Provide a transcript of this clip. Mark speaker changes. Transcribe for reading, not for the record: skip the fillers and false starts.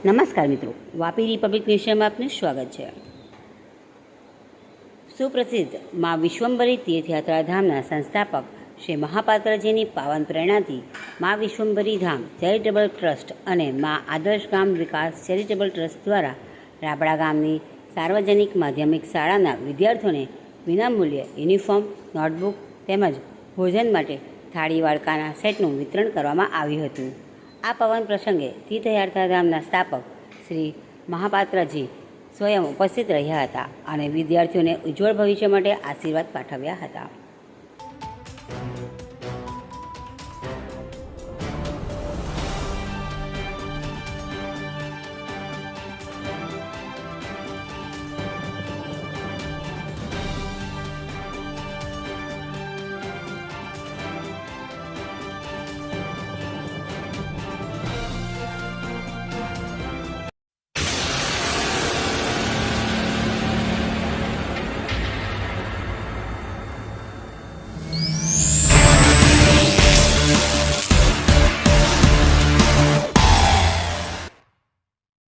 Speaker 1: નમસ્કાર મિત્રો, વાપી રિપબ્લિક ન્યૂઝમાં આપનું સ્વાગત છે। સુપ્રસિદ્ધ મા વિશ્વંભરી તીર્થયાત્રા ધામના સંસ્થાપક શ્રી મહાપાત્રજીની પાવન પ્રેરણાથી મા વિશ્વંભરી ધામ ચેરિટેબલ ટ્રસ્ટ અને મા આદર્શ ગામ વિકાસ ચેરિટેબલ ટ્રસ્ટ દ્વારા રાબડા ગામની સાર્વજનિક માધ્યમિક શાળાના વિદ્યાર્થીઓને વિનામૂલ્યે યુનિફોર્મ, નોટબુક તેમજ ભોજન માટે થાળી વાડકાના સેટનું વિતરણ કરવામાં આવ્યું હતું। આ પાવન પ્રસંગે તીર્થયાત્રા ધામના સ્થાપક શ્રી મહાપાત્રજી સ્વયં ઉપસ્થિત રહ્યા હતા અને વિદ્યાર્થીઓને ઉજ્જવળ ભવિષ્ય માટે આશીર્વાદ પાઠવ્યા હતા।